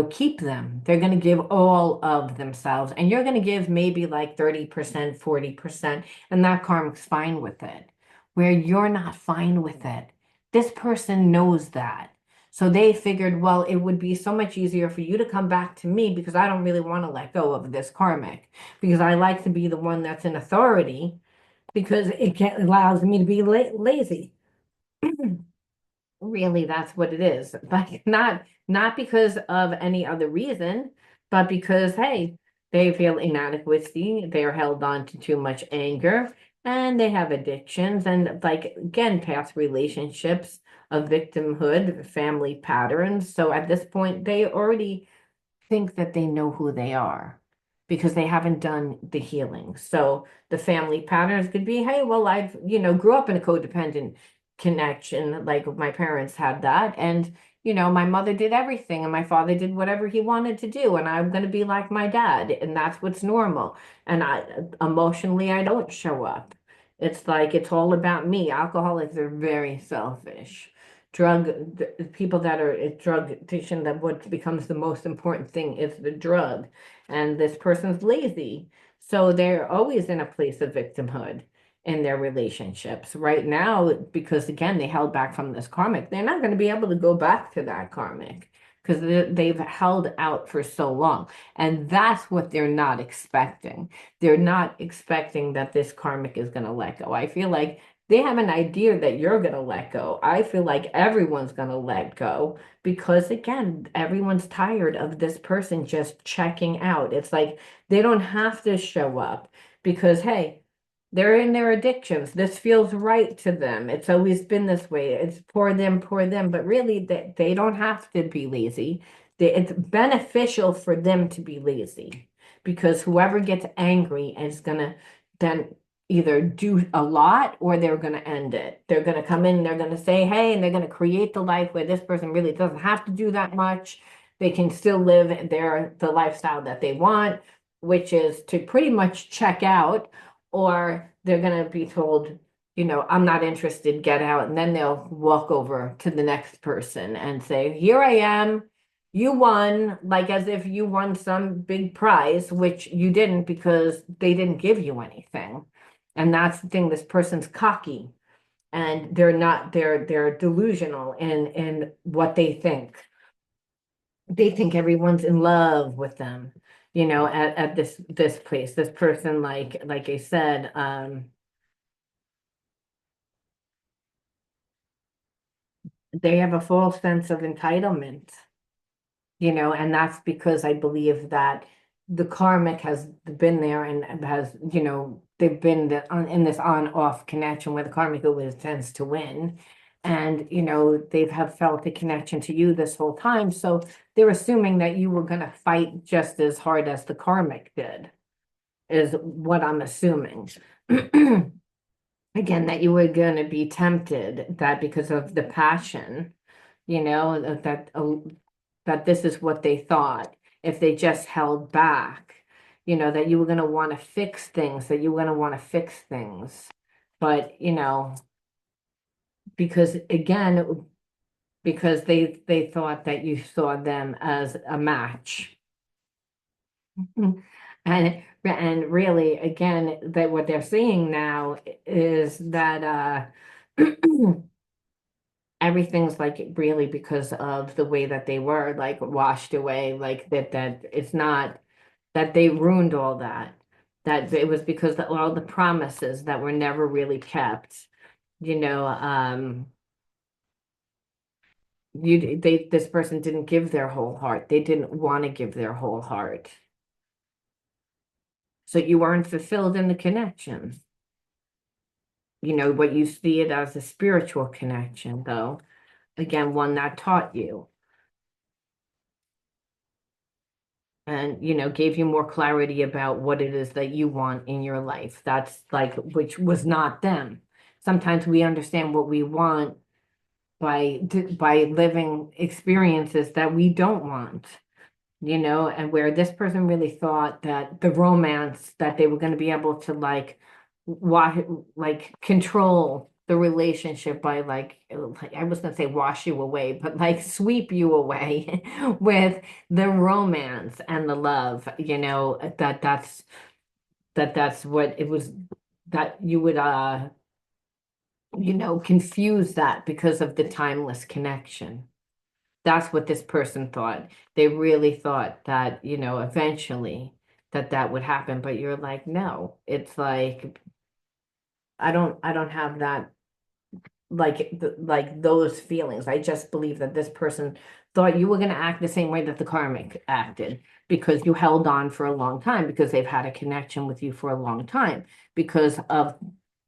keep them. They're going to give all of themselves, and you're going to give maybe like 30%, 40%, and that karmic's fine with it. Where you're not fine with it. This person knows that. So they figured, well, it would be so much easier for you to come back to me, because I don't really want to let go of this karmic, because I like to be the one that's in authority, because allows me to be lazy. Really, that's what it is. But not because of any other reason, but because, hey, they feel inadequacy, they're held on to too much anger, and they have addictions, and, like, again, past relationships of victimhood, family patterns. So at this point, they already think that they know who they are, because they haven't done the healing. So the family patterns could be, hey, well, I've, grew up in a codependent connection, like my parents had that. And, my mother did everything and my father did whatever he wanted to do. And I'm going to be like my dad. And that's what's normal. And emotionally, I don't show up. It's like it's all about me. Alcoholics are very selfish. People that are drug addiction, that what becomes the most important thing is the drug. And this person's lazy. So they're always in a place of victimhood in their relationships. Right now, because again, they held back from this karmic, they're not going to be able to go back to that karmic because they've held out for so long. And that's what they're not expecting. They're not expecting that this karmic is going to let go. I feel like they have an idea that you're going to let go. I feel like everyone's going to let go because, again, everyone's tired of this person just checking out. It's like they don't have to show up because, hey, they're in their addictions. This feels right to them. It's always been this way. It's poor them, poor them. But really, they don't have to be lazy. It's beneficial for them to be lazy because whoever gets angry is going to then either do a lot or they're going to end it. They're going to come in, they're going to say, hey, and they're going to create the life where this person really doesn't have to do that much. They can still live the lifestyle that they want, which is to pretty much check out, or they're going to be told, I'm not interested, get out. And then they'll walk over to the next person and say, here I am. You won, like as if you won some big prize, which you didn't because they didn't give you anything. And that's the thing, this person's cocky and they're not, they're delusional in what they think. They think everyone's in love with them, at this place. This person, like I said, they have a false sense of entitlement, and that's because I believe that the karmic has been there and has, they've been in this on-off connection where the karmic always tends to win. And, they've have felt a connection to you this whole time. So they're assuming that you were going to fight just as hard as the karmic did, is what I'm assuming. Again, that you were going to be tempted, that because of the passion, that this is what they thought if they just held back, that you were going to want to fix things, that you were going to want to fix things. But, because again, because they thought that you saw them as a match. And really, again, that what they're seeing now is that everything's like really because of the way that they were like washed away, like that it's not that they ruined all that. That it was because of all the promises that were never really kept. You know, this person didn't give their whole heart. They didn't want to give their whole heart. So you weren't fulfilled in the connection. But you see it as a spiritual connection, though. Again, one that taught you and, gave you more clarity about what it is that you want in your life. That's like, which was not them. Sometimes we understand what we want by living experiences that we don't want. And where this person really thought that the romance that they were going to be able to control the relationship by I was going to say wash you away, but like sweep you away with the romance and the love, that's what it was, that you would confuse that because of the timeless connection. That's what this person thought. They really thought that, eventually that would happen, but you're like, no, it's like, I don't have that, like those feelings. I just believe that this person thought you were going to act the same way that the karmic acted because you held on for a long time, because they've had a connection with you for a long time, because of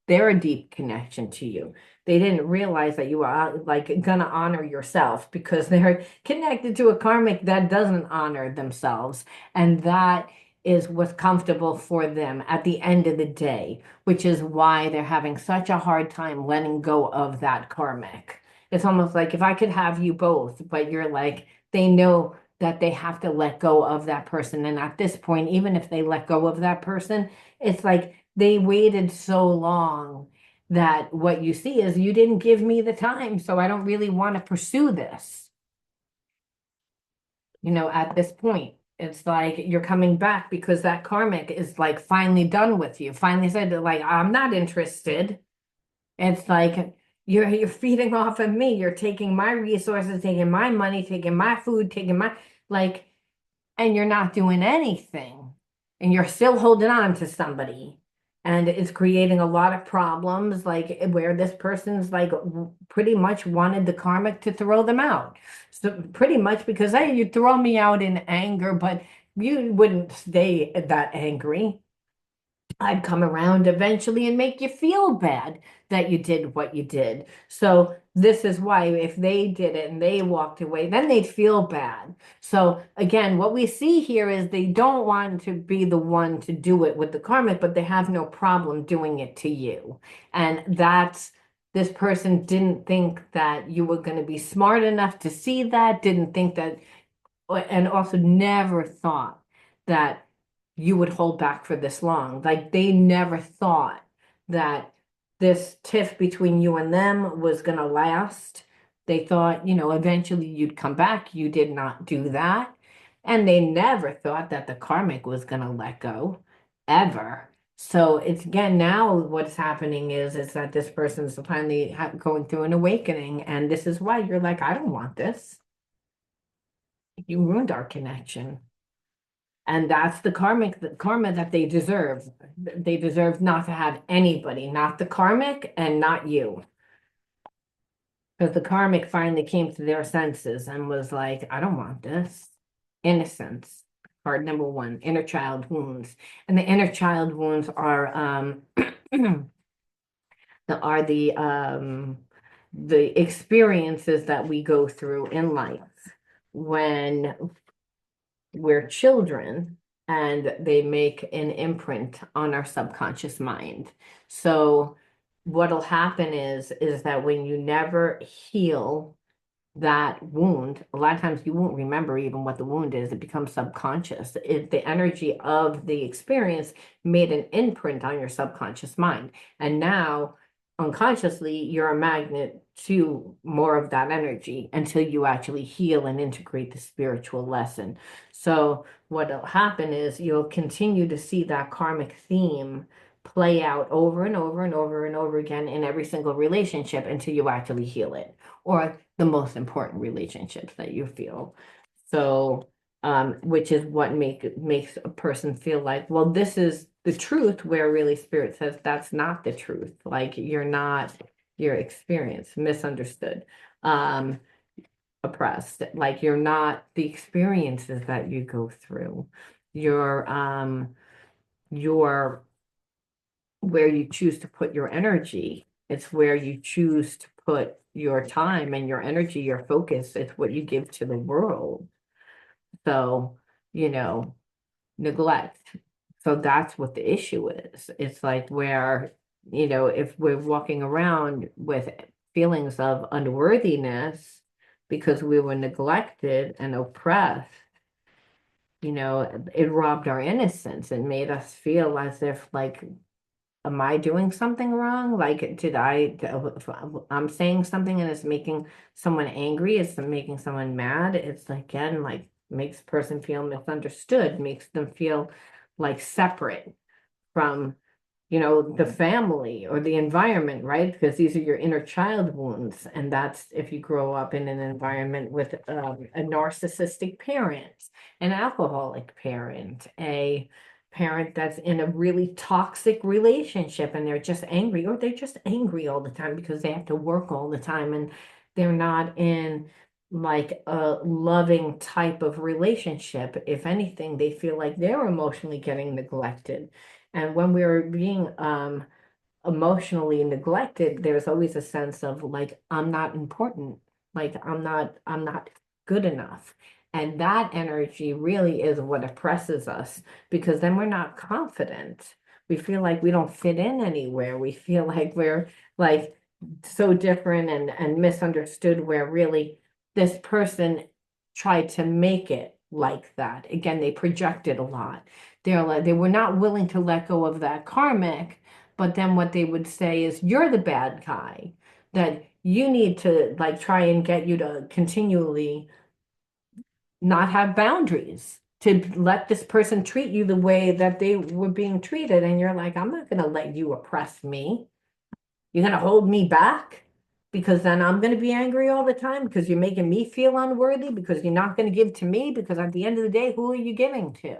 their deep connection to you. They didn't realize that you were gonna honor yourself because they're connected to a karmic that doesn't honor themselves. And that is what's comfortable for them at the end of the day, which is why they're having such a hard time letting go of that karmic. It's almost like if I could have you both, but you're like, they know that they have to let go of that person. And at this point, even if they let go of that person, it's like they waited so long that what you see is you didn't give me the time, so I don't really want to pursue this. At this point, it's like you're coming back because that karmic is like finally done with you, finally said like, I'm not interested. It's like you're feeding off of me. You're taking my resources, taking my money, taking my food, taking my like, and you're not doing anything. And you're still holding on to somebody. And it's creating a lot of problems, like where this person's like pretty much wanted the karmic to throw them out. So pretty much because hey, you throw me out in anger, but you wouldn't stay that angry. I'd come around eventually and make you feel bad that you did what you did. So this is why if they did it and they walked away, then they'd feel bad. So again, what we see here is they don't want to be the one to do it with the karmic, but they have no problem doing it to you. And that's this person didn't think that you were going to be smart enough to see that, didn't think that, and also never thought that you would hold back for this long. Like they never thought that this tiff between you and them was going to last. They thought, eventually you'd come back. You did not do that. And they never thought that the karmic was going to let go ever. So it's again now what's happening is that this person's finally going through an awakening, and this is why you're like, I don't want this. You ruined our connection. And that's the karma that they deserve. They deserve not to have anybody, not the karmic and not you. Because the karmic finally came to their senses and was like, I don't want this. Innocence. Card number one, inner child wounds. And the inner child wounds are the experiences that we go through in life when we're children, and they make an imprint on our subconscious mind. So what'll happen is that when you never heal that wound, a lot of times you won't remember even what the wound is. It becomes subconscious. The energy of the experience made an imprint on your subconscious mind. And now unconsciously, you're a magnet to more of that energy until you actually heal and integrate the spiritual lesson. So what'll happen is you'll continue to see that karmic theme play out over and over and over and over again in every single relationship until you actually heal it, or the most important relationships that you feel. So, which is what makes a person feel like, well, this is the truth, where really spirit says that's not the truth. Like you're not your experience, misunderstood, oppressed. Like you're not the experiences that you go through. You're where you choose to put your energy. It's where you choose to put your time and your energy, your focus. It's what you give to the world. So, you know, neglect. So that's what the issue is. It's like where, if we're walking around with feelings of unworthiness because we were neglected and oppressed, it robbed our innocence and made us feel as if like, am I doing something wrong? Like, if I'm saying something and it's making someone angry, it's making someone mad. It's again, like makes a person feel misunderstood, makes them feel like separate from, the family or the environment, right? Because these are your inner child wounds. And that's if you grow up in an environment with a narcissistic parent, an alcoholic parent, a parent that's in a really toxic relationship and they're just angry, or they're just angry all the time because they have to work all the time and they're not in like a loving type of relationship. If anything, they feel like they're emotionally getting neglected. And when we're being emotionally neglected, there's always a sense of like, I'm not important, like I'm not good enough. And that energy really is what oppresses us because then we're not confident. We feel like we don't fit in anywhere. We feel like we're like so different and misunderstood, where really this person tried to make it like that. Again, they projected a lot. They're like, they were not willing to let go of that karmic, but then what they would say is, you're the bad guy, that you need to like try and get you to continually not have boundaries, to let this person treat you the way that they were being treated. And you're like, I'm not going to let you oppress me. You're going to hold me back because then I'm going to be angry all the time because you're making me feel unworthy, because you're not going to give to me, because at the end of the day, who are you giving to?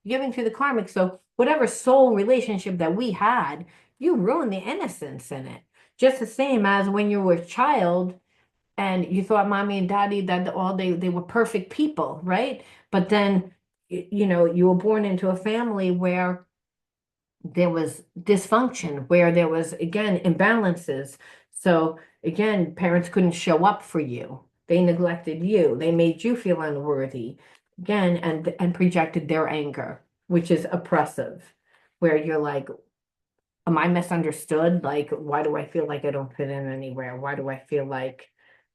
You're giving to the karmic. So whatever soul relationship that we had, you ruined the innocence in it. Just the same as when you were a child and you thought mommy and daddy that all they were perfect people, right? But then you know, you were born into a family where there was dysfunction, where there was again imbalances. So again, parents couldn't show up for you. They neglected you. They made you feel unworthy again, and projected their anger, which is oppressive, where you're like, am I misunderstood? Like, why do I feel like I don't fit in anywhere? Why do I feel like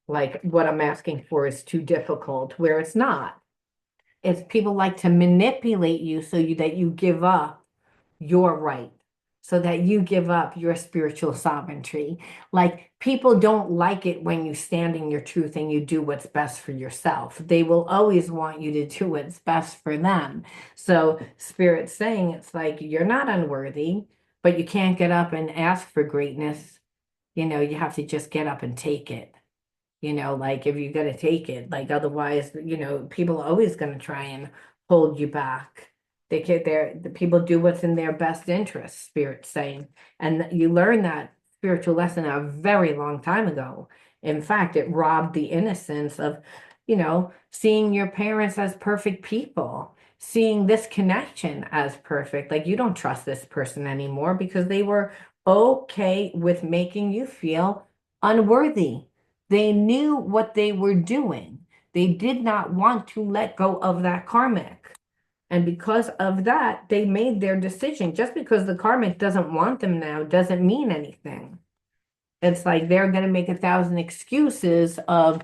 what I'm asking for is too difficult, where it's not. It's people like to manipulate you so that you give up your right, so that you give up your spiritual sovereignty. Like, people don't like it when you stand in your truth and you do what's best for yourself. They will always want you to do what's best for them. So Spirit's saying it's like, you're not unworthy, but you can't get up and ask for greatness. You know, you have to just get up and take it. You know, like, if you're going to take it, like, otherwise, you know, people are always going to try and hold you back. The people do what's in their best interest, Spirit's saying. And you learn that spiritual lesson a very long time ago. In fact, it robbed the innocence of, you know, seeing your parents as perfect people, seeing this connection as perfect. Like, you don't trust this person anymore because they were okay with making you feel unworthy. They knew what they were doing. They did not want to let go of that karmic. And because of that, they made their decision. Just because the karmic doesn't want them now doesn't mean anything. It's like they're going to make 1,000 excuses of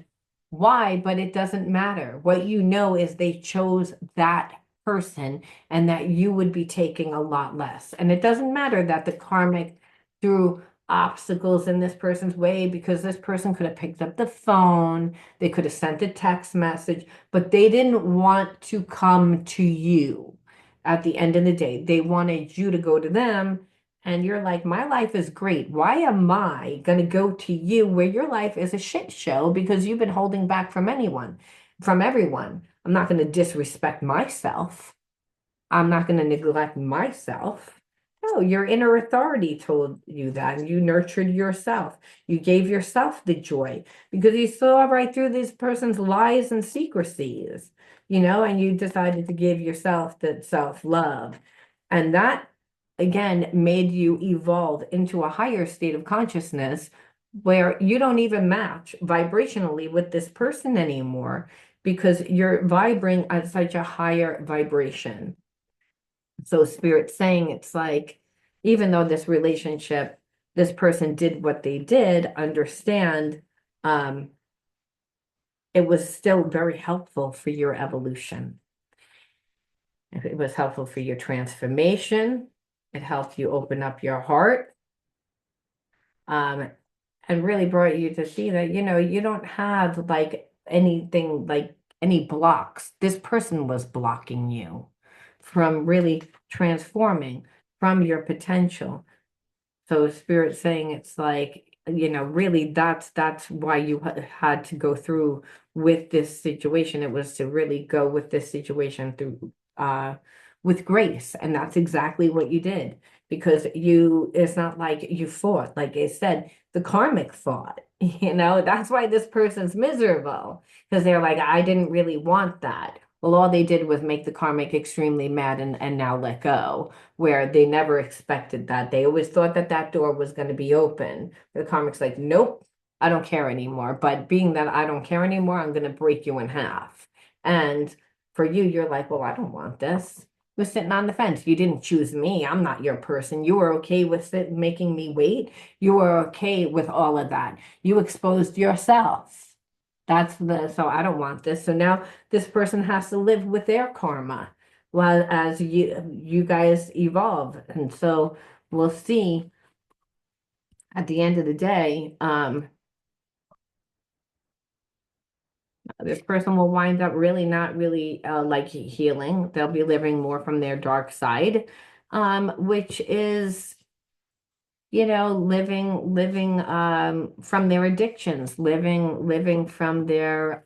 why, but it doesn't matter. What you know is they chose that person and that you would be taking a lot less. And it doesn't matter that the karmic threw obstacles in this person's way, because this person could have picked up the phone, they could have sent a text message, but they didn't want to come to you at the end of the day. They wanted you to go to them. And you're like, my life is great. Why am I going to go to you where your life is a shit show because you've been holding back from anyone, from everyone? I'm not going to disrespect myself. I'm not going to neglect myself. No, your inner authority told you that, and you nurtured yourself. You gave yourself the joy because you saw right through this person's lies and secrecies, you know, and you decided to give yourself that self-love. And that, again, made you evolve into a higher state of consciousness where you don't even match vibrationally with this person anymore because you're vibrating at such a higher vibration. So Spirit's saying it's like, even though this relationship, this person did what they did, understand, um, it was still very helpful for your evolution. It was helpful for your transformation. It helped you open up your heart, um, and really brought you to see that, you know, you don't have like anything, like any blocks. This person was blocking you from really transforming from your potential. So Spirit's saying it's like, you know, really that's why you had to go through with this situation. It was to really go with this situation through with grace. And that's exactly what you did. Because it's not like you fought. Like I said, the karmic fought. You know, that's why this person's miserable. Because they're like, I didn't really want that. Well, all they did was make the karmic extremely mad and now let go, where they never expected that. They always thought that that door was going to be open. The karmic's like, nope, I don't care anymore. But being that I don't care anymore, I'm going to break you in half. And for you, you're like, well, I don't want this. We're sitting on the fence. You didn't choose me. I'm not your person. You were okay with making me wait. You were okay with all of that. You exposed yourself. So I don't want this. So now this person has to live with their karma while as you guys evolve. And so we'll see at the end of the day, this person will wind up really not really like healing. They'll be living more from their dark side, which is, living from their addictions, living from their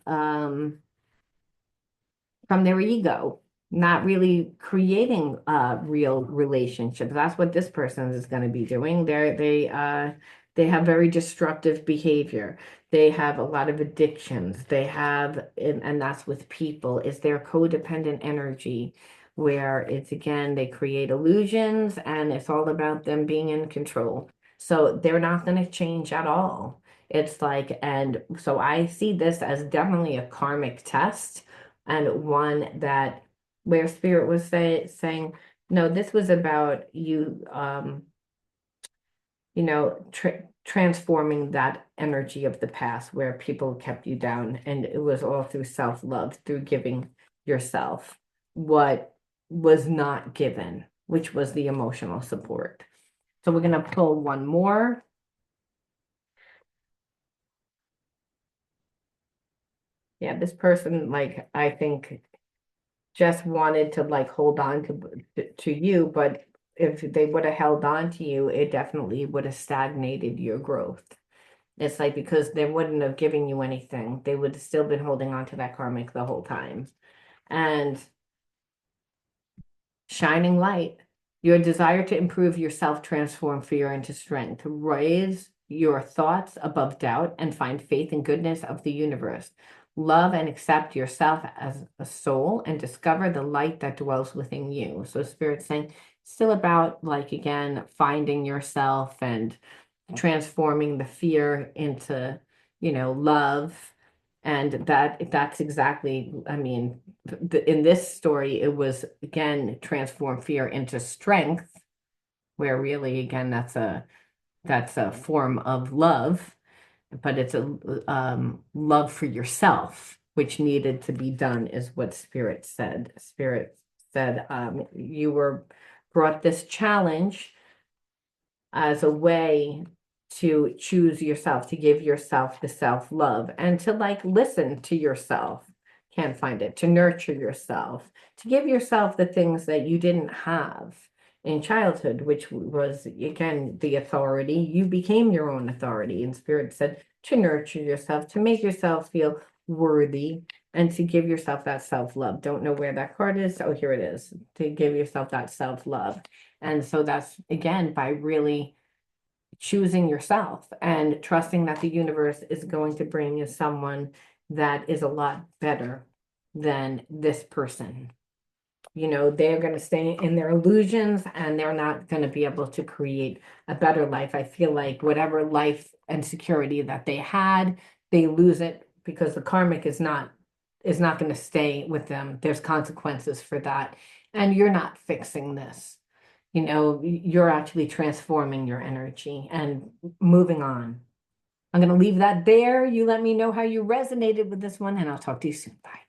ego, not really creating real relationships. That's what this person is going to be doing. They have very destructive behavior. They have a lot of addictions. And that's with people, is their codependent energy, where it's again, they create illusions and it's all about them being in control. So they're not going to change at all. It's like, and so I see this as definitely a karmic test, and one that where spirit was saying, no, this was about you, transforming that energy of the past where people kept you down, and it was all through self-love, through giving yourself what was not given, which was the emotional support. So we're going to pull one more. Yeah, this person, like, I think just wanted to like hold on to you, but if they would have held on to you, it definitely would have stagnated your growth. It's like because they wouldn't have given you anything, they would have still been holding on to that karmic the whole time. And shining light, your desire to improve yourself, transform fear into strength, raise your thoughts above doubt, and find faith and goodness of the universe. Love and accept yourself as a soul and discover the light that dwells within you. So Spirit's saying, still about like again, finding yourself and transforming the fear into, love. And that's exactly, I mean, in this story, it was again transform fear into strength, where really again that's a form of love, but it's a love for yourself, which needed to be done, is what Spirit said. Spirit said, you were brought this challenge as a way to choose yourself, to give yourself the self-love and to like listen to yourself. Can't find it. To nurture yourself, to give yourself the things that you didn't have in childhood, which was again the authority. You became your own authority. And Spirit said to nurture yourself, to make yourself feel worthy, and to give yourself that self-love. Don't know where that card is. Oh, here it is. To give yourself that self-love. And so that's again by really choosing yourself and trusting that the universe is going to bring you someone that is a lot better than this person. They're going to stay in their illusions and they're not going to be able to create a better life. I feel like whatever life and security that they had, they lose it because the karmic is not going to stay with them. There's consequences for that. And you're not fixing this. You're actually transforming your energy and moving on. I'm going to leave that there. You let me know how you resonated with this one, and I'll talk to you soon. Bye.